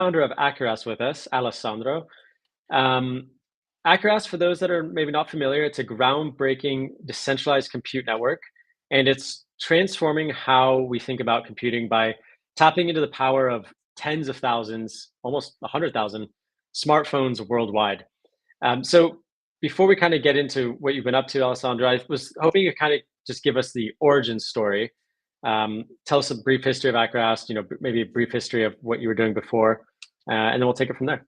founder of Acuras with us, Alessandro. Um, Acuras, for those that are maybe not familiar, it's a groundbreaking decentralized compute network, and it's transforming how we think about computing by tapping into the power of tens of thousands, almost 100,000 smartphones worldwide. So before we kind of get into what you've been up to, Alessandro, I was hoping you kind of just give us the origin story. Tell us a brief history of Acuras, maybe a brief history of what you were doing before, and then we'll take it from there.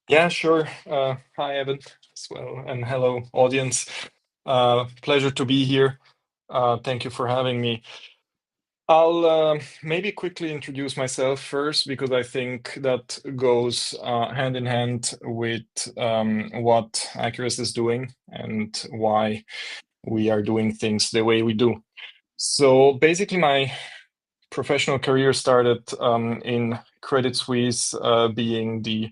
Yeah, sure. Hi, Evan, as well, and hello, audience. Pleasure to be here. Thank you for having me. I'll maybe quickly introduce myself first because I think that goes hand in hand with what Acuras is doing and why we are doing things the way we do. So basically, my professional career started in Credit Suisse, being the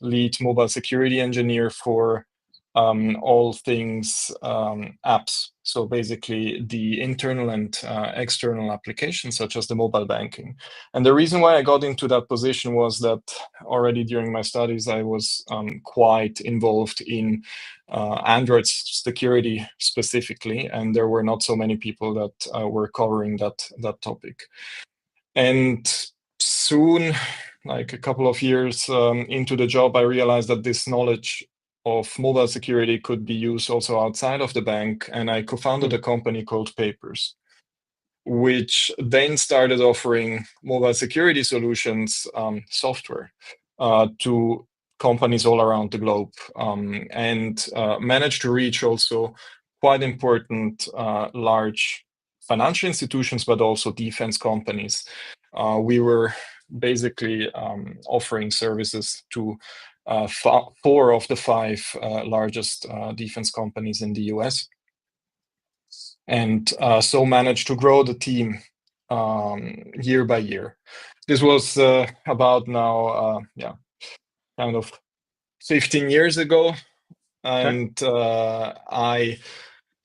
lead mobile security engineer for all things apps. So basically the internal and external applications, such as the mobile banking. And the reason why I got into that position was that already during my studies, I was quite involved in Android security specifically, and there were not so many people that were covering that topic. And soon, like a couple of years into the job, I realized that this knowledge of mobile security could be used also outside of the bank. And I co-founded a company called Papers, which then started offering mobile security solutions, software, to companies all around the globe, and managed to reach also quite important large financial institutions, but also defense companies. We were basically offering services to 4 of the 5 largest defense companies in the US. And so managed to grow the team year by year. This was about now, kind of 15 years ago. And I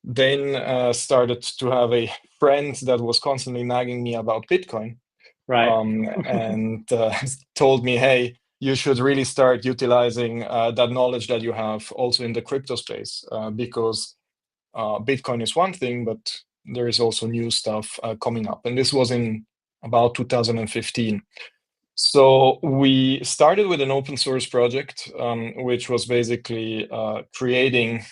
then started to have a friend that was constantly nagging me about Bitcoin. Right. And told me, hey, you should really start utilizing that knowledge that you have also in the crypto space, because Bitcoin is one thing, but there is also new stuff coming up. And this was in about 2015. So we started with an open source project, which was basically creating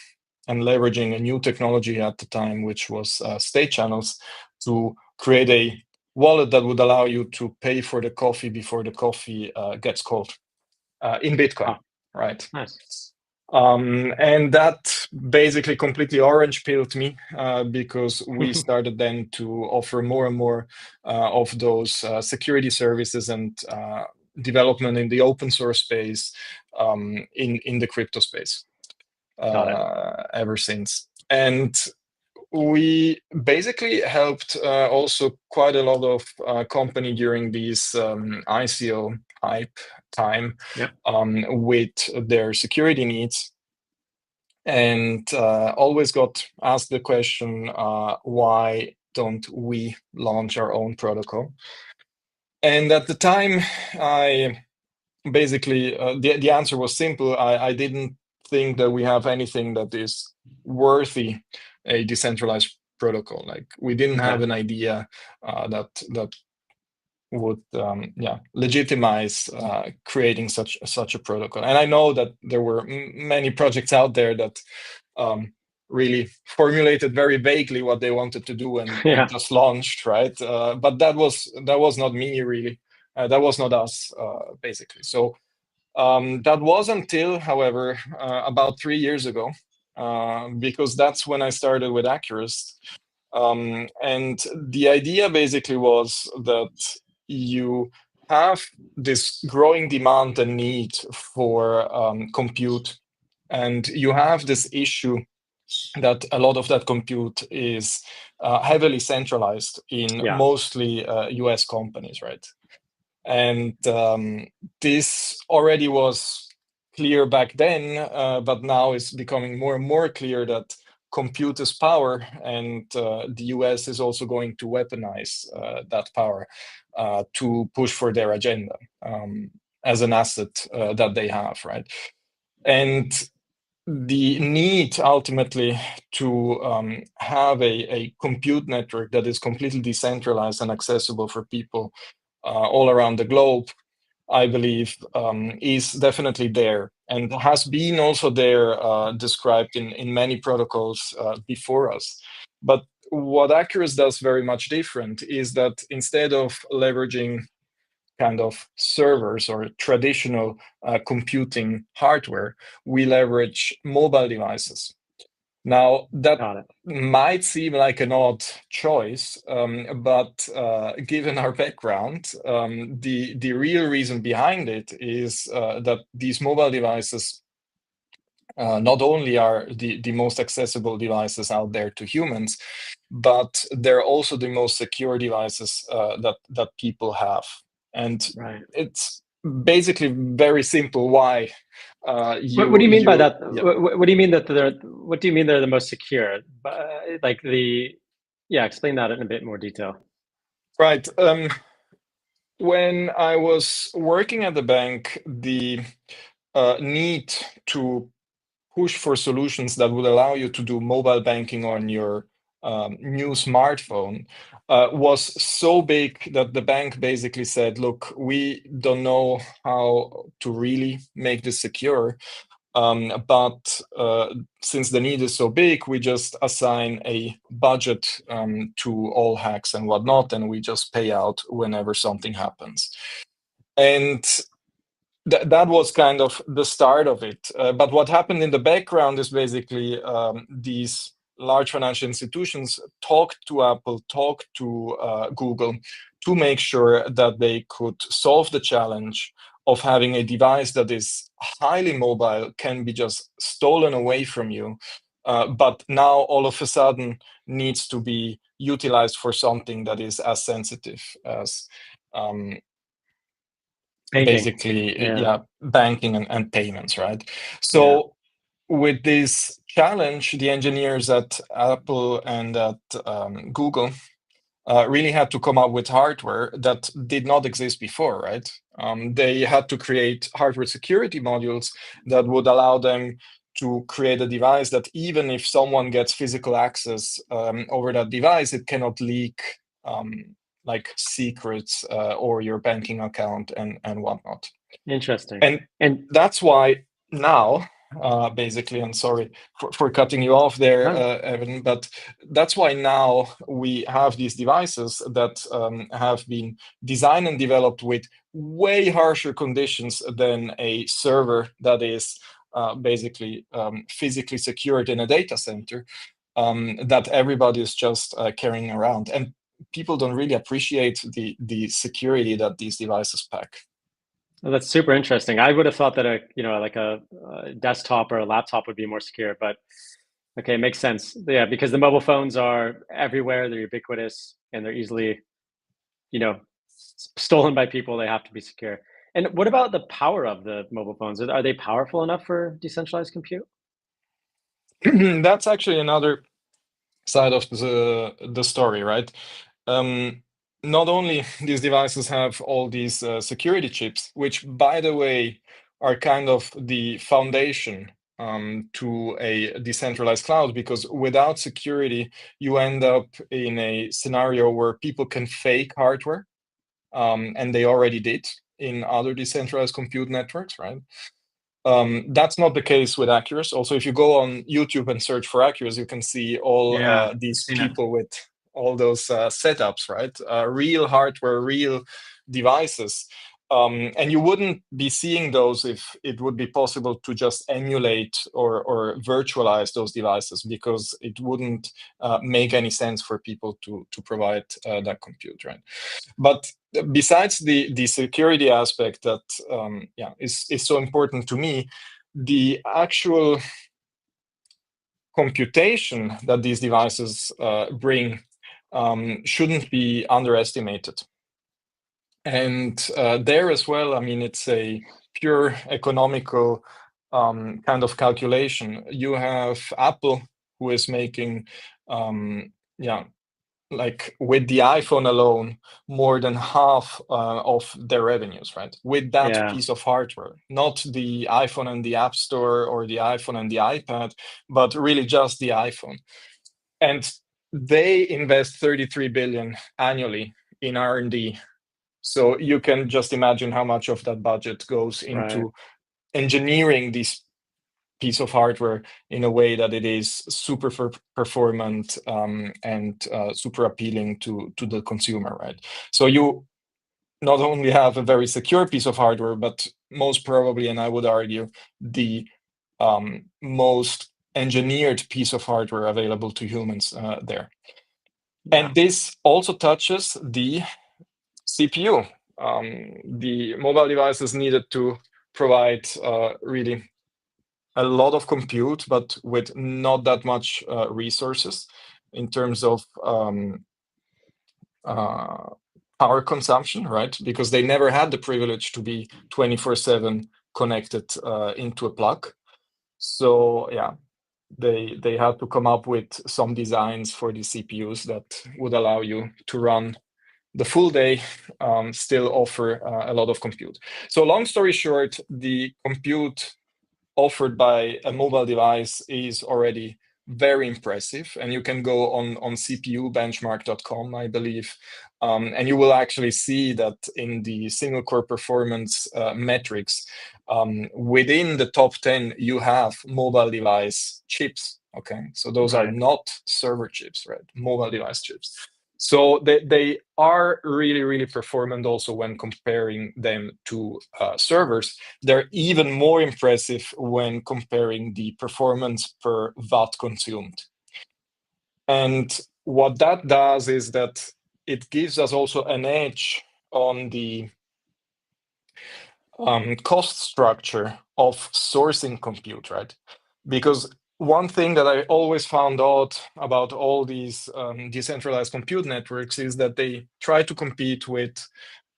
and leveraging a new technology at the time, which was state channels, to create a wallet that would allow you to pay for the coffee before the coffee gets cold in Bitcoin, right? Nice. And that basically completely orange pilled me because we started then to offer more and more of those security services and development in the open source space, in the crypto space ever since. And we basically helped also quite a lot of company during these ICO hype time with their security needs, and always got asked the question, why don't we launch our own protocol? And at the time, I basically the answer was simple. I didn't think that we have anything that is worthy a decentralized protocol. Like we didn't have an idea that would legitimize creating such a protocol. And I know that there were many projects out there that really formulated very vaguely what they wanted to do and just launched, right? But that was not me really. That was not us, basically. So that was until, however, about 3 years ago, because that's when I started with Acuras. And the idea basically was that you have this growing demand and need for compute, and you have this issue that a lot of that compute is heavily centralized in mostly US companies, right? And this already was clear back then, but now it's becoming more and more clear that compute is power, and the US is also going to weaponize that power to push for their agenda. as an asset that they have, right? And the need ultimately to have a compute network that is completely decentralized and accessible for people all around the globe, I believe, is definitely there and has been also there, described in many protocols before us. But what Accurus does very much different is that instead of leveraging kind of servers or traditional computing hardware, we leverage mobile devices. Now, that Got it. might seem like an odd choice, but given our background, the real reason behind it is that these mobile devices not only are the most accessible devices out there to humans, but they're also the most secure devices that people have. And Right. it's basically very simple why What do you mean by that? yeah. What do you mean that they're? What do you mean they're the most secure? Like yeah, explain that in a bit more detail. Right. When I was working at the bank, the need to push for solutions that would allow you to do mobile banking on your new smartphone was so big that the bank basically said, look, we don't know how to really make this secure. But since the need is so big, we just assign a budget to all hacks and whatnot, and we just pay out whenever something happens. And that was kind of the start of it. But what happened in the background is basically these large financial institutions talked to Apple, talked to Google to make sure that they could solve the challenge of having a device that is highly mobile, can be just stolen away from you, but now all of a sudden needs to be utilized for something that is as sensitive as Banking. basically, Yeah. yeah, banking and payments, right? Yeah. So with this challenge, the engineers at Apple and at Google really had to come up with hardware that did not exist before, right? They had to create hardware security modules that would allow them to create a device that even if someone gets physical access over that device, it cannot leak like secrets or your banking account and whatnot. Interesting. And And that's why now, basically, I'm sorry for cutting you off there, no, Evan, but that's why now we have these devices that have been designed and developed with way harsher conditions than a server that is basically physically secured in a data center that everybody is just carrying around. And people don't really appreciate the security that these devices pack. well, that's super interesting. I would have thought that like a desktop or a laptop would be more secure, but okay, it makes sense. Yeah, because the mobile phones are everywhere, they're ubiquitous, and they're easily, stolen by people. They have to be secure. And what about the power of the mobile phones? Are they powerful enough for decentralized compute? That's actually another side of the story, right? Not only these devices have all these security chips, which, by the way, are kind of the foundation to a decentralized cloud, because without security, you end up in a scenario where people can fake hardware, and they already did in other decentralized compute networks, right? That's not the case with Accurus. Also, if you go on YouTube and search for Accurus, you can see all Yeah, I've these seen it. people with all those setups, right? Real hardware, real devices. And you wouldn't be seeing those if it would be possible to just emulate or virtualize those devices, because it wouldn't make any sense for people to provide that compute, right? But besides the security aspect that is so important to me, the actual computation that these devices bring shouldn't be underestimated. And there as well, I mean, it's a pure economical kind of calculation. You have Apple, who is making like with the iPhone alone, more than half of their revenues, right? With that Yeah. piece of hardware, not the iPhone and the App Store or the iPhone and the iPad, but really just the iPhone. And they invest 33 billion annually in R&D. So you can just imagine how much of that budget goes Right. into engineering this piece of hardware in a way that it is super performant and super appealing to the consumer, right? So you not only have a very secure piece of hardware, but most probably, and I would argue, the most engineered piece of hardware available to humans there. Yeah. And this also touches the CPU. The mobile devices needed to provide really a lot of compute, but with not that much resources in terms of power consumption, right? Because they never had the privilege to be 24/7 connected into a plug. So yeah, they had to come up with some designs for the CPUs that would allow you to run the full day, still offer a lot of compute. So long story short, the compute offered by a mobile device is already very impressive. And you can go on cpubenchmark.com, I believe, and you will actually see that in the single core performance metrics, within the top 10, you have mobile device chips. Okay, so those are Right. not server chips, right? Mobile device chips. So they are really, really performant also when comparing them to servers. They're even more impressive when comparing the performance per watt consumed. And what that does is that it gives us also an edge on the cost structure of sourcing compute, right? Because one thing that I always found out about all these decentralized compute networks is that they try to compete with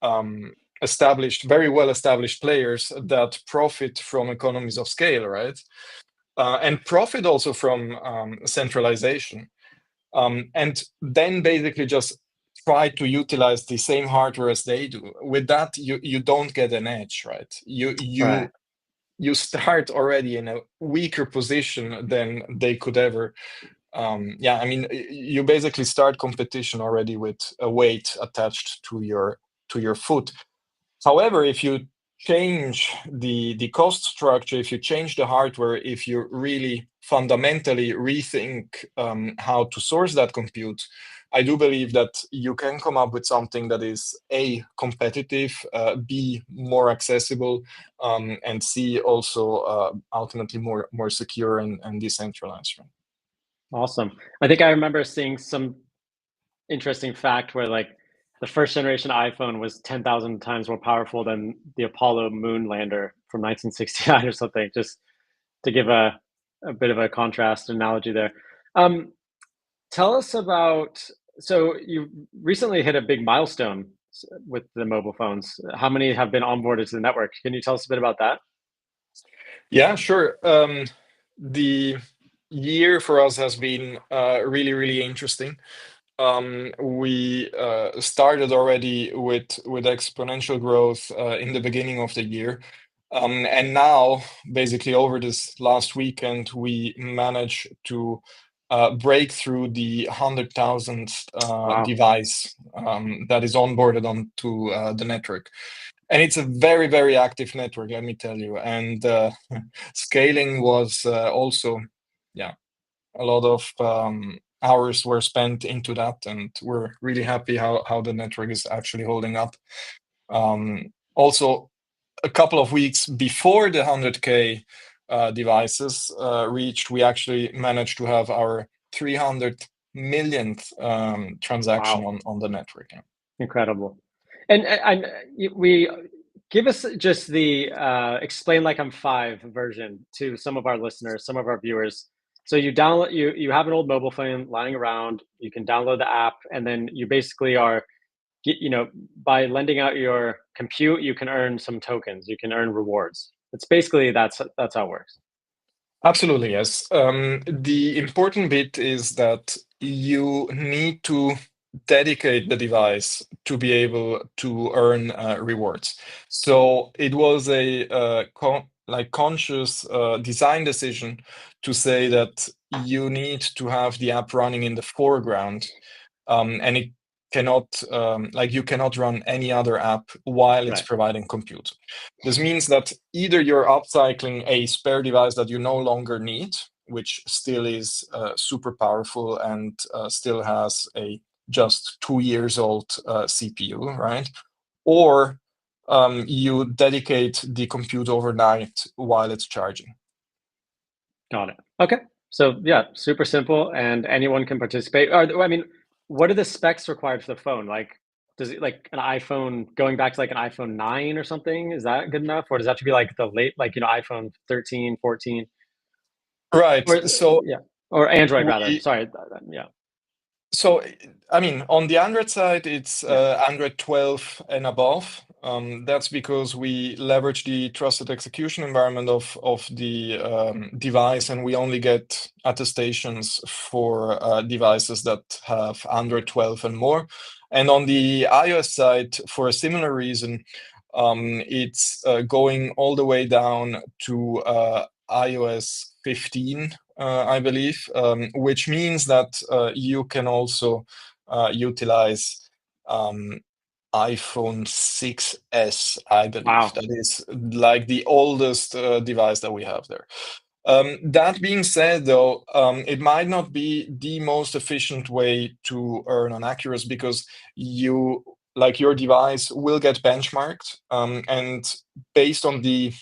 very well established players that profit from economies of scale, right? And profit also from centralization. And then basically just try to utilize the same hardware as they do. With that, you don't get an edge, right? Right. You start already in a weaker position than they could ever. Yeah, I mean, you basically start competition already with a weight attached to your foot. However, if you change the cost structure, if you change the hardware, if you really fundamentally rethink how to source that compute, I do believe that you can come up with something that is A, competitive, B, more accessible, and C, also ultimately more secure and decentralized. Right? Awesome. I think I remember seeing some interesting fact where like the first generation iPhone was 10,000 times more powerful than the Apollo moon lander from 1969 or something, just to give a bit of a contrast analogy there. Um, Tell us about, so you recently hit a big milestone with the mobile phones. How many have been onboarded to the network? Can you tell us a bit about that? Yeah, sure. The year for us has been really, really interesting. We started already with exponential growth in the beginning of the year. And now, basically, over this last weekend, we managed to break through the 100,000th Wow. device that is onboarded onto the network. And it's a very, very active network, let me tell you. And scaling was also, yeah, a lot of hours were spent into that, and we're really happy how the network is actually holding up. Also, a couple of weeks before the 100K devices reached, we actually managed to have our 300 millionth transaction Wow. on the network. Yeah. Incredible. And we give us just the explain like I'm five version to some of our listeners, some of our viewers. So you have an old mobile phone lying around, you can download the app, and then you basically are by lending out your compute, you can earn some tokens, you can earn rewards. It's basically that's how it works. Absolutely, yes. The important bit is that you need to dedicate the device to be able to earn rewards. So it was a conscious design decision to say that you need to have the app running in the foreground, and it cannot you cannot run any other app while it's Right. providing compute. This means that either you're upcycling a spare device that you no longer need, which still is super powerful and still has a just 2 years old CPU, right? Or you dedicate the compute overnight while it's charging. Got it. Okay. So yeah, super simple, and anyone can participate. I mean, what are the specs required for the phone? Like, does it like an iPhone going back to like an iPhone 9 or something? Is that good enough, or does that have to be like the late, like iPhone 13, 14, Right. or So yeah, or Android rather? we Sorry. Yeah. So, I mean, on the Android side, it's Yeah. Android 12 and above. That's because we leverage the trusted execution environment of the device, and we only get attestations for devices that have Android 12 and more. And on the iOS side, for a similar reason, it's going all the way down to iOS 15, I believe, which means that you can also utilize iPhone 6S, I believe. Wow. That is like the oldest device that we have there. That being said, though, it might not be the most efficient way to earn on Accurus, because your device will get benchmarked, and based on the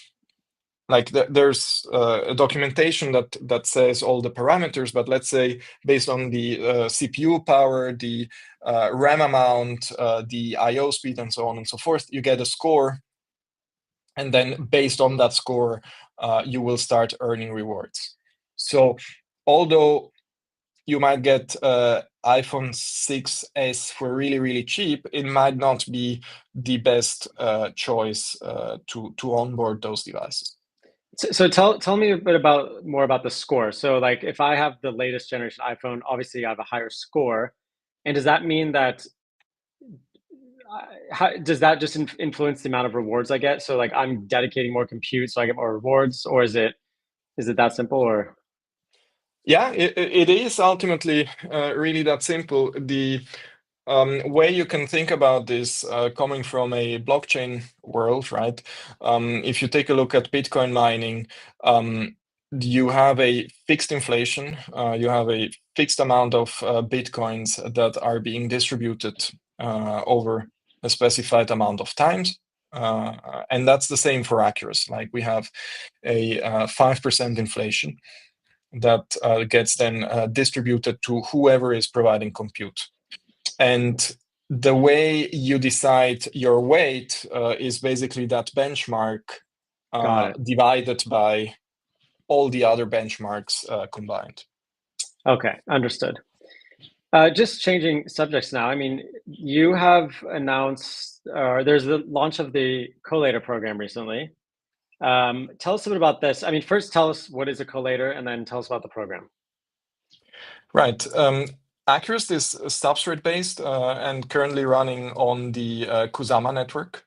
there's a documentation that says all the parameters, but let's say based on the CPU power, the RAM amount, the IO speed, and so on and so forth, you get a score, and then based on that score, you will start earning rewards. So although you might get iPhone 6S for really, really cheap, it might not be the best choice to onboard those devices. So tell me a bit more about the score. So like if I have the latest generation iPhone, obviously I have a higher score. And does that mean that does that just influence the amount of rewards I get? So like I'm dedicating more compute so I get more rewards, or is it that simple, or Yeah, it is ultimately really that simple. The way you can think about this, coming from a blockchain world, right? If you take a look at Bitcoin mining, you have a fixed inflation, you have a fixed amount of Bitcoins that are being distributed over a specified amount of times. And that's the same for Accurus. Like we have a 5% inflation that gets then distributed to whoever is providing compute. And the way you decide your weight is basically that benchmark got it? divided by all the other benchmarks combined. Okay, understood. Just changing subjects now. I mean, you have announced, or there's the launch of the Collator program recently. Tell us a bit about this. I mean, first tell us what is a collator, and then tell us about the program. Right. Accurus is substrate based and currently running on the Kusama network.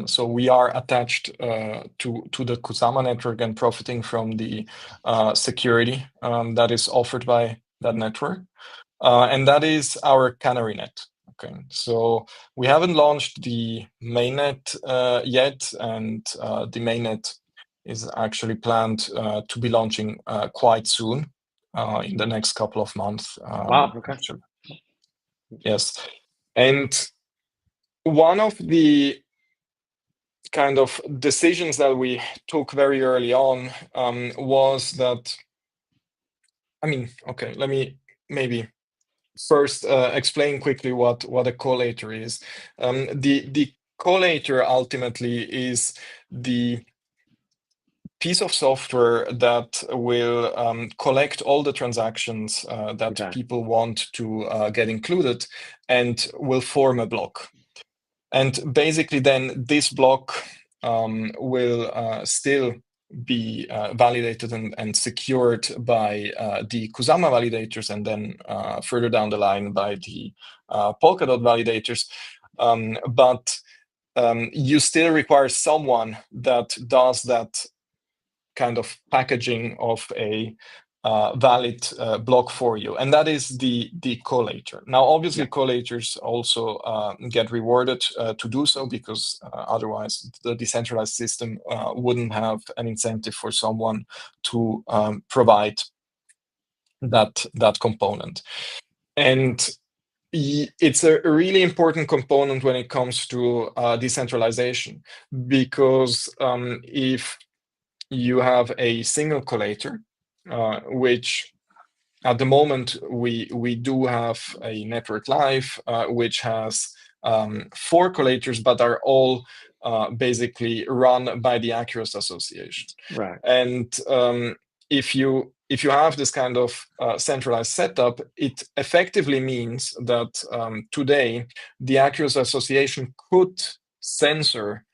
So we are attached to the Kusama network and profiting from the security that is offered by that network. And that is our canary net. Okay, so we haven't launched the mainnet yet, and the mainnet is actually planned to be launching quite soon, in the next couple of months. Wow. Okay. Actually, yes. And one of the kind of decisions that we took very early on was that, I mean, okay, let me maybe first explain quickly what a collator is. The collator ultimately is the piece of software that will collect all the transactions that Okay. people want to get included and will form a block. And basically then this block will still be validated and secured by the Kusama validators, and then further down the line by the Polkadot validators. But you still require someone that does that kind of packaging of a valid block for you, and that is the collator. Now, obviously, collators also get rewarded to do so, because otherwise the decentralized system wouldn't have an incentive for someone to provide that component. And it's a really important component when it comes to decentralization, because if you have a single collator, which at the moment we do have a network live, which has 4 collators, but are all basically run by the Acros Association. Right. And if you have this kind of centralized setup, it effectively means that today the Acros Association could censor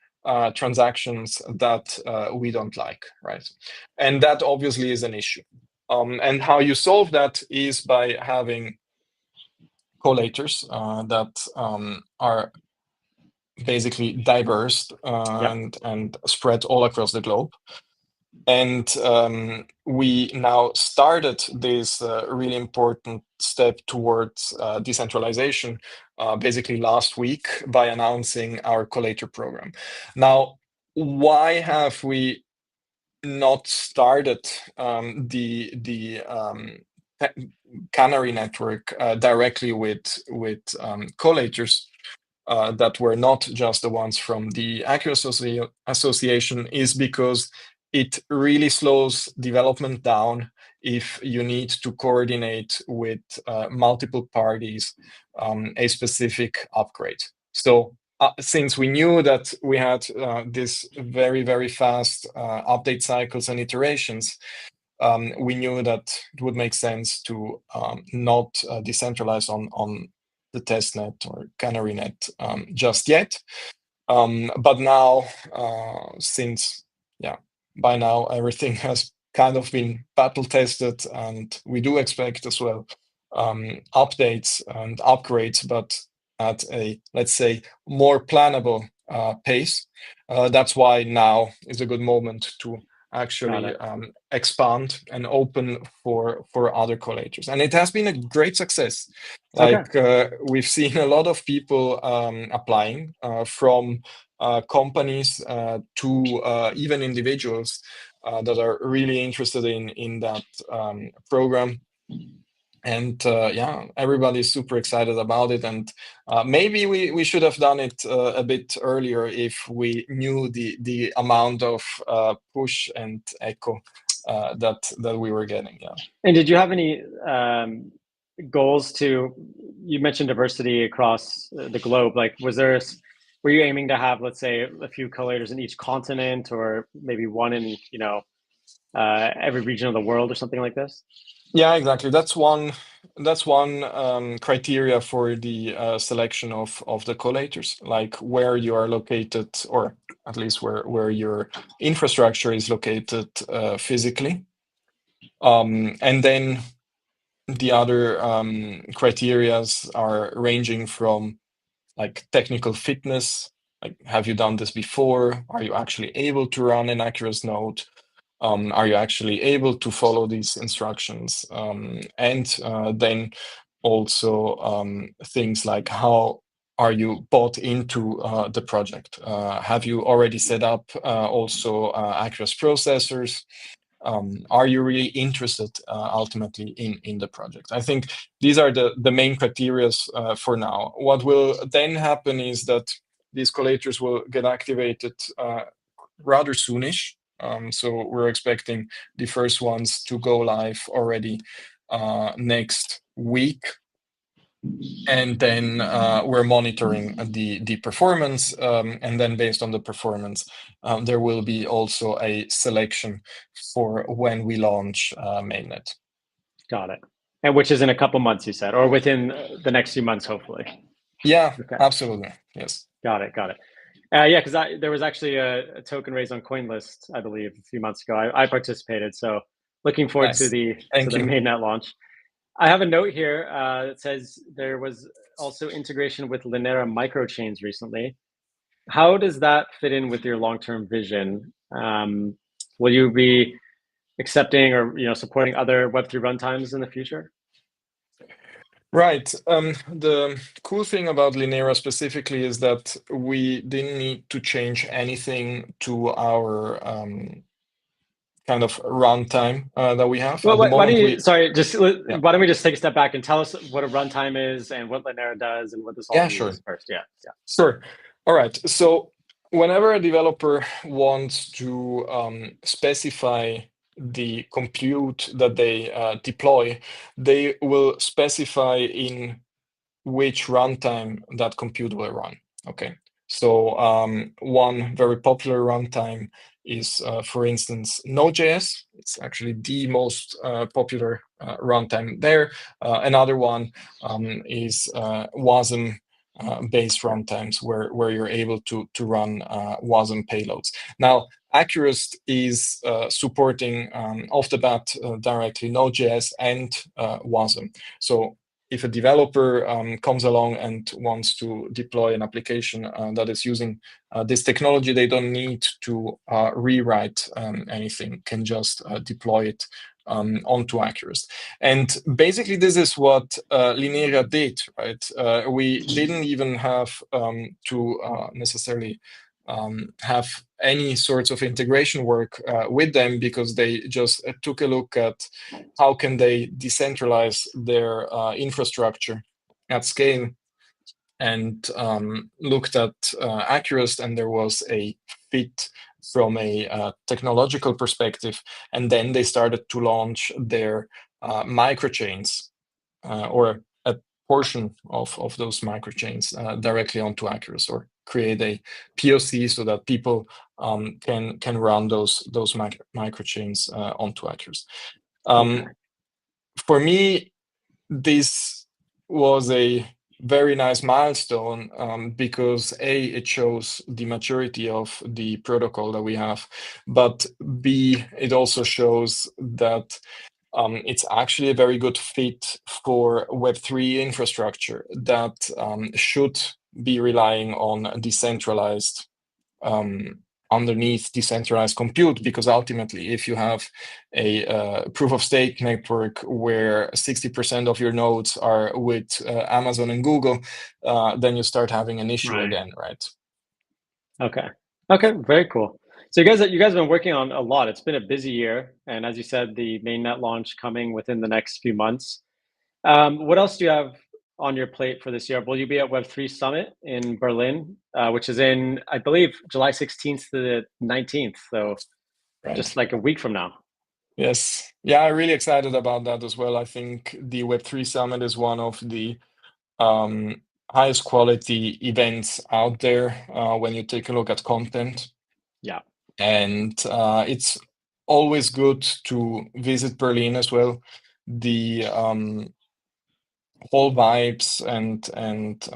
transactions that we don't like, right? And that obviously is an issue. And how you solve that is by having collators that are basically diverse and spread all across the globe. And we now started this really important step towards decentralization basically last week by announcing our collator program. Now, why have we not started the Canary network directly with collators that were not just the ones from the Acro Association? Is because it really slows development down if you need to coordinate with multiple parties a specific upgrade. So since we knew that we had this very, very fast update cycles and iterations, we knew that it would make sense to not decentralize on the testnet or Canary net just yet. But now, since by now everything has kind of been battle tested, and we do expect as well updates and upgrades, but at a, let's say, more plannable pace. That's why now is a good moment to actually expand and open for other collators. And it has been a great success. Like we've seen a lot of people applying from companies to even individuals that are really interested in that program. And everybody's super excited about it. And maybe we should have done it a bit earlier if we knew the amount of push and echo that we were getting. Yeah. And did you have any goals to? You mentioned diversity across the globe. Like, were you aiming to have, let's say, a few collators in each continent, or maybe one in every region of the world, or something like this? Yeah, exactly. That's one criteria for the selection of the collators, like where you are located, or at least where your infrastructure is located physically. And then the other criterias are ranging from like technical fitness, like have you done this before? Are you actually able to run an Acros node? Are you actually able to follow these instructions? And then also things like how are you bought into the project? Have you already set up also Acros processors? Are you really interested ultimately in the project? I think these are the main criteria for now. What will then happen is that these collators will get activated rather soonish. So we're expecting the first ones to go live already next week. And then we're monitoring the performance, and then based on the performance, there will be also a selection for when we launch mainnet. Got it. And which is in a couple months, you said, or within the next few months, hopefully. Yeah, absolutely. Yes. Got it. Yeah, because there was actually a token raised on CoinList, I believe, a few months ago. I participated, so looking forward to Nice. the Thank you. mainnet launch. I have a note here that says there was also integration with Linera microchains recently. How does that fit in with your long-term vision? Will you be accepting or supporting other Web3 runtimes in the future? Right. The cool thing about Linera specifically is that we didn't need to change anything to our kind of runtime that we have Well, at the why don't moment. you, sorry, just Yeah, why don't we just take a step back and tell us what a runtime is and what Linera does and what this all yeah, sure. means first? Yeah, yeah. Sure. All right. So whenever a developer wants to specify the compute that they deploy, they will specify in which runtime that compute will run. Okay. So one very popular runtime is, for instance, Node.js. It's actually the most popular runtime there. Another one is WASM based runtimes where you're able to run WASM payloads. Now, Accurist is supporting off the bat directly Node.js and WASM. So if a developer comes along and wants to deploy an application that is using this technology, they don't need to rewrite anything, can just deploy it onto Accurist. And basically, this is what Linera did, right? We didn't even have to necessarily have any sorts of integration work with them, because they just took a look at how can they decentralize their infrastructure at scale, and looked at Accurist, and there was a fit from a technological perspective. And then they started to launch their microchains, or a portion of those microchains directly onto Accurist, or create a POC so that people can run those microchains onto Accurist. Okay. For me, this was a very nice milestone, because A, it shows the maturity of the protocol that we have, but B, it also shows that it's actually a very good fit for Web3 infrastructure that should be relying on decentralized underneath decentralized compute, because ultimately, if you have a proof of stake network where 60% of your nodes are with Amazon and Google, then you start having an issue Right. again, right? Okay. Okay. Very cool. So you guys have been working on a lot. It's been a busy year, and as you said, the mainnet launch coming within the next few months. What else do you have on your plate for this year? Will you be at Web3 Summit in Berlin, which is in, I believe, July 16th to the 19th? So Right. just like a week from now. Yes. Yeah, I'm really excited about that as well. I think the Web3 Summit is one of the highest quality events out there when you take a look at content. Yeah. And it's always good to visit Berlin as well. The whole vibes and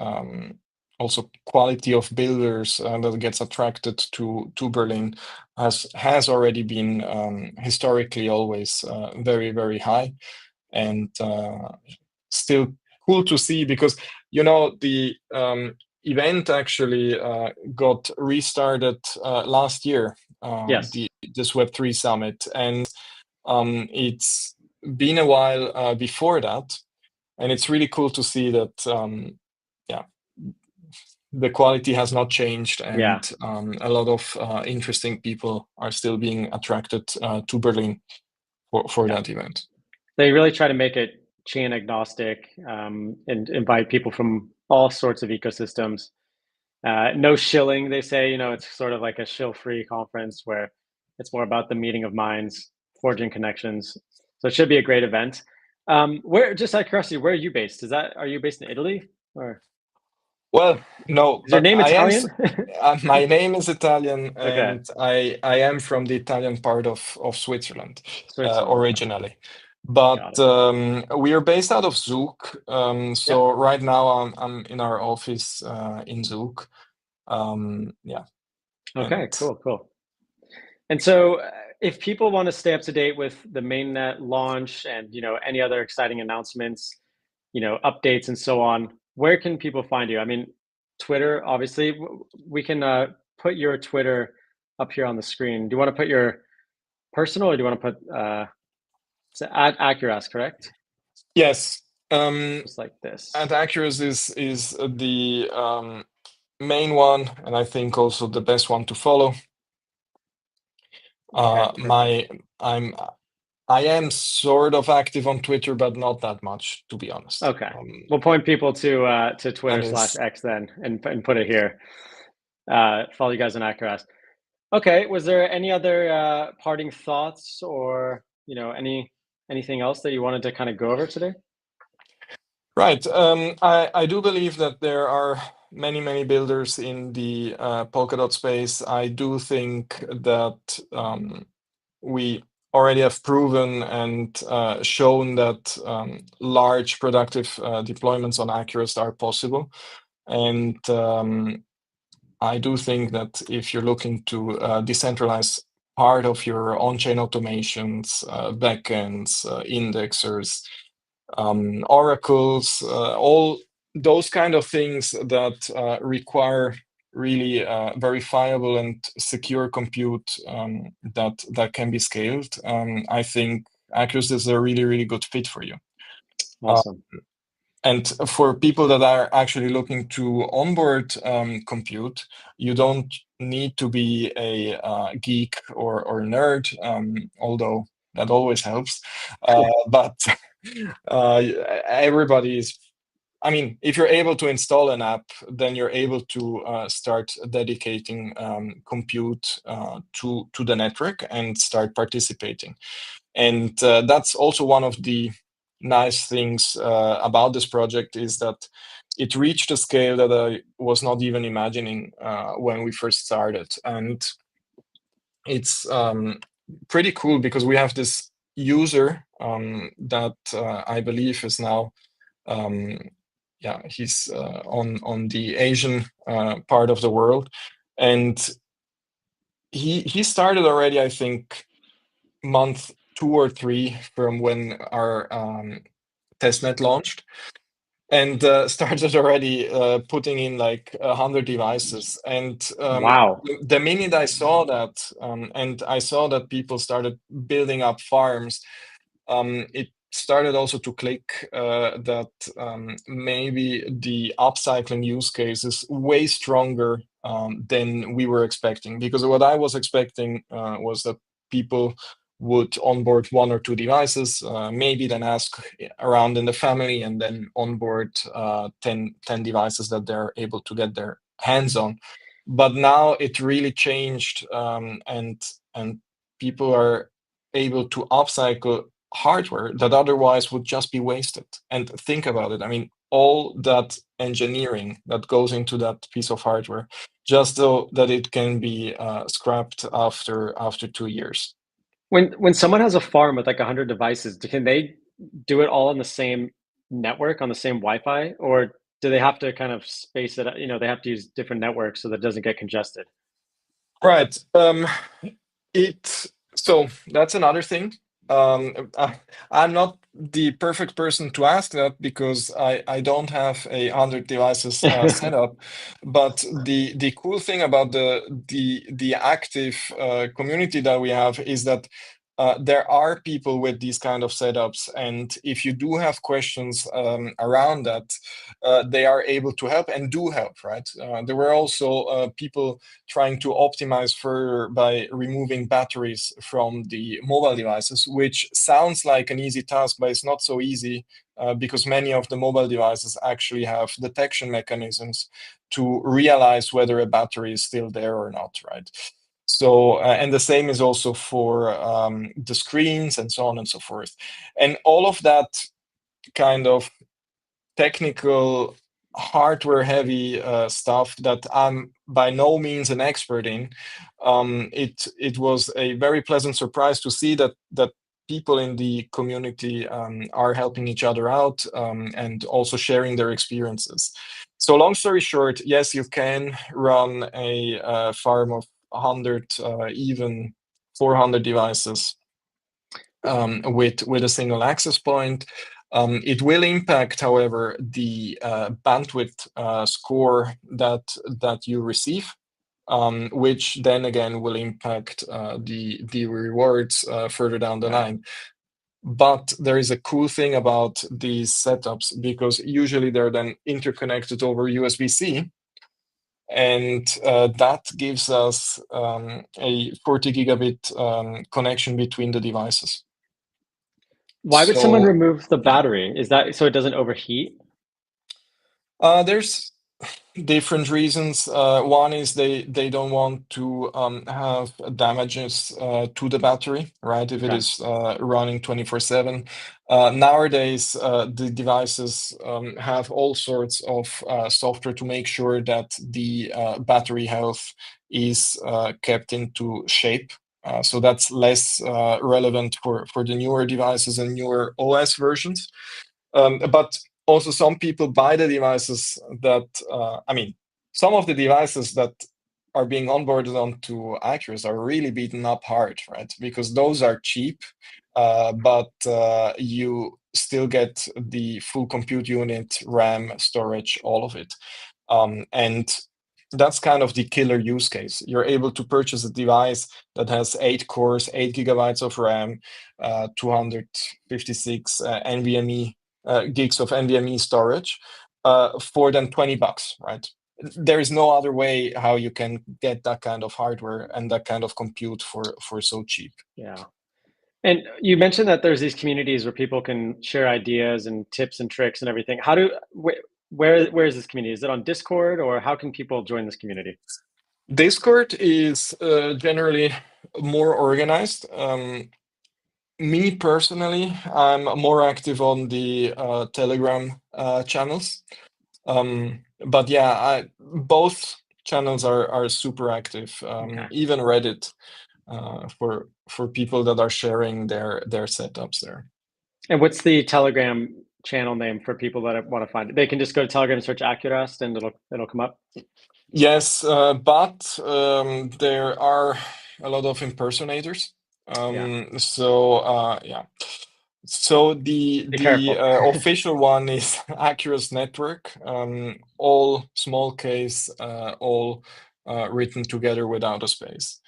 also quality of builders that gets attracted to Berlin has already been historically always very, very high, and still cool to see, because the event actually got restarted last year, Yes. this Web3 summit, and it's been a while before that, and it's really cool to see that yeah, the quality has not changed, Yeah. and a lot of interesting people are still being attracted to Berlin for Yeah. that event. They really try to make it chain agnostic, and invite people from all sorts of ecosystems. No shilling, they say. It's sort of like a shill-free conference where it's more about the meeting of minds, forging connections. So it should be a great event. Where, just out of curiosity, where are you based? Are you based in Italy, or Well, no, is your but name I am. Italian? My name is Italian, Okay, and I am from the Italian part of Switzerland Switzerland. Okay, originally. But got it. we are based out of Zug. Yeah. So right now I'm in our office in Zug. Yeah. Okay, And cool. And so, if people want to stay up to date with the mainnet launch and any other exciting announcements, updates and so on, where can people find you? I mean, Twitter, obviously. We can put your Twitter up here on the screen. Do you want to put your personal, or do you want to put it's at Accuras, correct? yes, Just like at this. Acurus is the main one, and I think also the best one to follow. Okay, perfect. I'm I am sort of active on Twitter, but not that much, to be honest. Okay, we'll point people to Twitter And slash it's X then, and put it here. Follow you guys on Accuras. Okay. Was there any other parting thoughts, or anything else that you wanted to kind of go over today? right. I do believe that there are many builders in the Polkadot space. I do think that we already have proven and shown that large productive deployments on Accurate are possible. And I do think that if you're looking to decentralize part of your on-chain automations, backends, indexers, oracles, all those kind of things that require really verifiable and secure compute that can be scaled, I think Accurus is a really good fit for you. Uh, Awesome. and for people that are actually looking to onboard compute, you don't need to be a geek or nerd, although that always helps. But everybody is. I mean, if you're able to install an app, then you're able to start dedicating compute to the network and start participating. And that's also one of the nice things about this project is that it reached a scale that I was not even imagining when we first started. And it's pretty cool because we have this user that I believe is now, he's on the Asian part of the world. And he started already, I think, month 2 or 3 from when our testnet launched, and started already putting in like 100 devices. And Wow. the minute I saw that, and I saw that people started building up farms, it started also to click that maybe the upcycling use case is way stronger than we were expecting. Because what I was expecting was that people would onboard 1 or 2 devices, maybe then ask around in the family, and then onboard 10 devices that they're able to get their hands on. But now it really changed, and people are able to upcycle hardware that otherwise would just be wasted. And think about it. I mean, all that engineering that goes into that piece of hardware, just so that it can be scrapped after 2 years. When someone has a farm with like 100 devices, can they do it all on the same network, on the same Wi-Fi, or do they have to kind of space it? They have to use different networks so that it doesn't get congested. Right. It so that's another thing. I'm not the perfect person to ask that because I don't have 100 devices set up. But the cool thing about the active community that we have is that there are people with these kind of setups, and if you do have questions around that, they are able to help and do help. Right? There were also people trying to optimize further by removing batteries from the mobile devices, which sounds like an easy task, but it's not so easy because many of the mobile devices actually have detection mechanisms to realize whether a battery is still there or not, right? So, and the same is also for the screens and so on and so forth. And all of that kind of technical hardware heavy stuff that I'm by no means an expert in, it was a very pleasant surprise to see that people in the community are helping each other out and also sharing their experiences. So long story short, yes, you can run a farm of 100, even 400 devices with a single access point. It will impact, however, the bandwidth score that you receive, which then again will impact the rewards further down the line. But there is a cool thing about these setups, because usually they're then interconnected over USB-C, and that gives us a 40 gigabit connection between the devices. Why would someone So remove the yeah, battery? Is that so it doesn't overheat? there's different reasons. One is they don't want to have damages to the battery, right? If it Okay. is running 24/7. Nowadays, the devices have all sorts of software to make sure that the battery health is kept into shape. So that's less relevant for the newer devices and newer OS versions. But also some people buy the devices that, some of the devices that are being onboarded onto Acurus are really beaten up hard, right? Because those are cheap, but you still get the full compute unit, RAM, storage, all of it. And that's kind of the killer use case. You're able to purchase a device that has 8 cores, 8 gigabytes of RAM, 256 NVMe gigs of NVMe storage for then $20, right? There is no other way how you can get that kind of hardware and that kind of compute for so cheap. Yeah. And you mentioned that there's these communities where people can share ideas and tips and tricks and everything. Where is this community? Is it on Discord, or how can people join this community? Discord is generally more organized. Me personally, I'm more active on the Telegram channels. But yeah, both channels are super active. Okay. Even Reddit for people that are sharing their setups there. And what's the Telegram channel name for people that want to find it? They can just go to Telegram and search Accurast and it'll come up. Yes, but there are a lot of impersonators. Yeah. Yeah. So the Be the careful. uh, official one is Accurus Network, all small case, all written together without a space.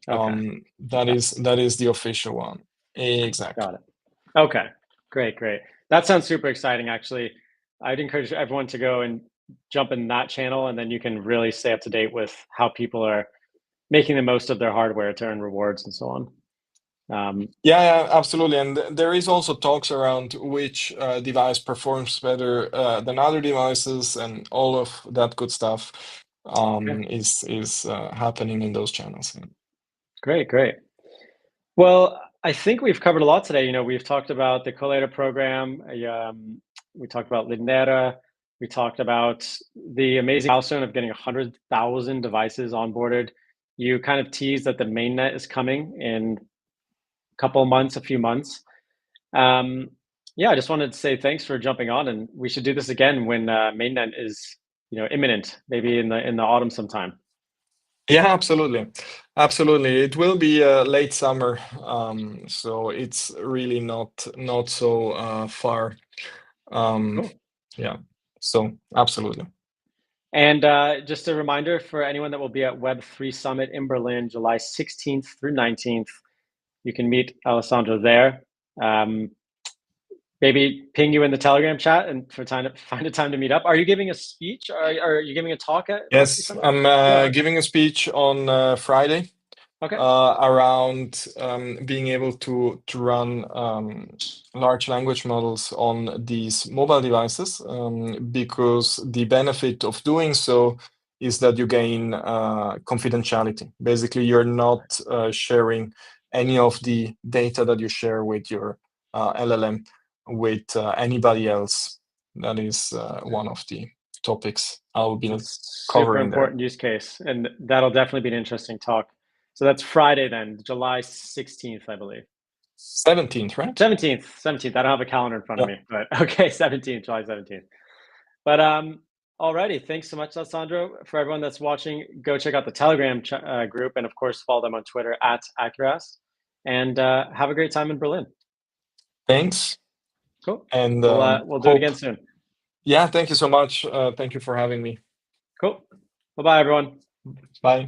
Okay. That Okay. is the official one. Exactly. Got it. Okay. Great, great. That sounds super exciting, actually. I'd encourage everyone to go and jump in that channel, and then you can really stay up to date with how people are making the most of their hardware to earn rewards and so on. Yeah, absolutely. And there is also talks around which device performs better than other devices, and all of that good stuff Okay. is happening in those channels. Great, great. Well, I think we've covered a lot today. We've talked about the Collator program. We talked about Lignera. We talked about the amazing milestone of getting 100,000 devices onboarded. You kind of teased that the mainnet is coming in a couple of months, a few months. Yeah, I just wanted to say thanks for jumping on, and we should do this again when mainnet is, imminent, maybe in the autumn sometime. Yeah, absolutely. Absolutely. It will be late summer, so it's really not so far. Um, Cool. yeah, so absolutely. And just a reminder for anyone that will be at Web3 Summit in Berlin, July 16th through 19th, you can meet Alessandro there. Um, Maybe ping you in the Telegram chat and for time to find a time to meet up. Are you giving a speech? Are you giving a talk at Web3 Yes, Summit? I'm Yeah. giving a speech on Friday Okay. around being able to run large language models on these mobile devices, because the benefit of doing so is that you gain confidentiality. Basically, you're not sharing any of the data that you share with your LLM with anybody else. That is one of the topics I'll be That's super covering there. important use case, and that'll definitely be an interesting talk. So that's Friday then, July 16th, I believe. 17th, right? 17th. I don't have a calendar in front of me, but okay, 17th, July 17th. But alrighty, thanks so much, Alessandro. For everyone that's watching, go check out the Telegram group, and of course, follow them on Twitter at Accurast. And have a great time in Berlin. Thanks. Cool. And We'll do it again soon. Yeah, thank you so much. Thank you for having me. Cool. Bye-bye, everyone. Bye.